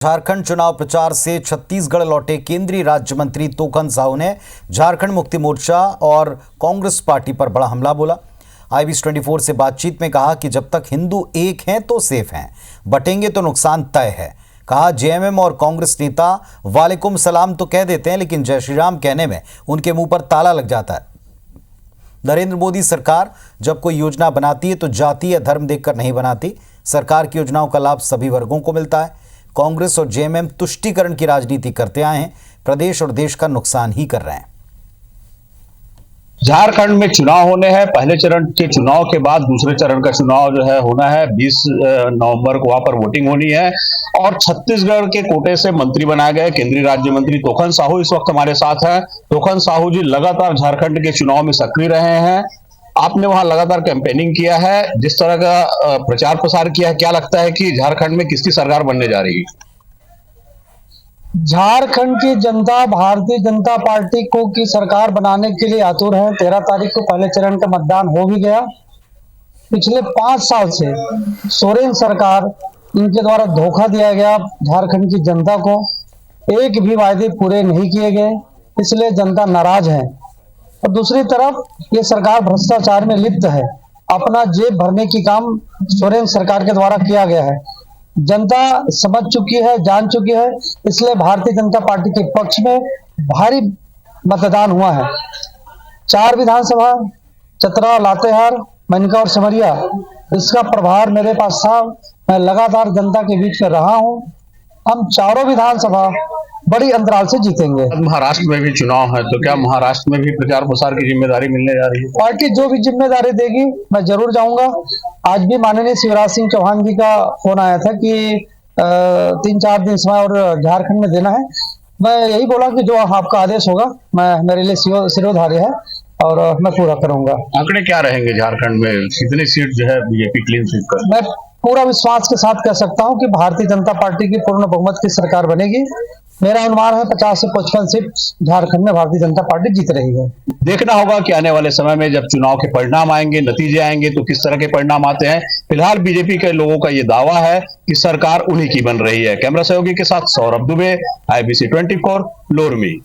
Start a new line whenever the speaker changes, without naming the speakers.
झारखंड चुनाव प्रचार से छत्तीसगढ़ लौटे केंद्रीय राज्य मंत्री तोकन साहू ने झारखंड मुक्ति मोर्चा और कांग्रेस पार्टी पर बड़ा हमला बोला। IBC 24 से बातचीत में कहा कि जब तक हिंदू एक हैं तो सेफ हैं, बटेंगे तो नुकसान तय है। कहा JMM और कांग्रेस नेता वालेकुम सलाम तो कह देते हैं, लेकिन जय श्री राम कहने में उनके मुंह पर ताला लग जाता है। नरेंद्र मोदी सरकार जब कोई योजना बनाती है तो जाति या धर्म देखकर नहीं बनाती। सरकार की योजनाओं का लाभ सभी वर्गों को मिलता है। कांग्रेस और JMM तुष्टीकरण की राजनीति करते आए हैं, प्रदेश और देश का नुकसान ही कर रहे हैं।
झारखंड में चुनाव होने हैं। पहले चरण के चुनाव के बाद दूसरे चरण का चुनाव जो है होना है। 20 नवंबर को वहां पर वोटिंग होनी है और छत्तीसगढ़ के कोटे से मंत्री बनाए गए केंद्रीय राज्य मंत्री तोकन साहू इस वक्त हमारे साथ हैं। तोकन साहू जी लगातार झारखंड के चुनाव में सक्रिय रहे हैं। आपने वहां लगातार कैंपेनिंग किया है, जिस तरह का प्रचार प्रसार किया है, क्या लगता है कि झारखंड में किसकी सरकार बनने जा रही है?
झारखंड की जनता भारतीय जनता पार्टी को की सरकार बनाने के लिए आतुर है। 13 तारीख को पहले चरण का मतदान हो भी गया। पिछले 5 साल से सोरेन सरकार, इनके द्वारा धोखा दिया गया झारखंड की जनता को। एक भी वायदे पूरे नहीं किए गए, इसलिए जनता नाराज है। और दूसरी तरफ ये सरकार भ्रष्टाचार में लिप्त है। अपना जेब भरने की काम सोरेन सरकार के द्वारा किया गया है। जनता समझ चुकी है, जान चुकी है, इसलिए भारतीय जनता पार्टी के पक्ष में भारी मतदान हुआ है। 4 विधानसभा, चतरा, लातेहार, मनका और समरिया, इसका प्रभार मेरे पास था। मैं लगातार जनता के बीच में रहा हूं। हम चारों विधानसभा बड़ी अंतराल से जीतेंगे।
महाराष्ट्र में भी चुनाव है, तो क्या महाराष्ट्र में भी प्रचार प्रसार की जिम्मेदारी मिलने जा रही है?
पार्टी जो भी जिम्मेदारी देगी मैं जरूर जाऊंगा। आज भी माननीय शिवराज सिंह चौहान जी का फोन आया था कि 3-4 दिन समय और झारखंड में देना है। मैं यही बोला कि जो आपका आदेश होगा मैं मेरे लिए सिरोधार्य है और मैं पूरा करूंगा।
आंकड़े क्या रहेंगे झारखंड में, कितनी सीट जो है बीजेपी क्लीन स्वीप कर?
मैं पूरा विश्वास के साथ कह सकता हूं कि भारतीय जनता पार्टी की पूर्ण बहुमत की सरकार बनेगी। मेरा अनुमान है 50 से 55 सीट झारखंड में भारतीय जनता पार्टी जीत रही है।
देखना होगा कि आने वाले समय में जब चुनाव के परिणाम आएंगे, नतीजे आएंगे, तो किस तरह के परिणाम आते हैं। फिलहाल बीजेपी के लोगों का ये दावा है कि सरकार उन्हीं की बन रही है। कैमरा सहयोगी के साथ सौरभ दुबे, IBC 24, लोरमी।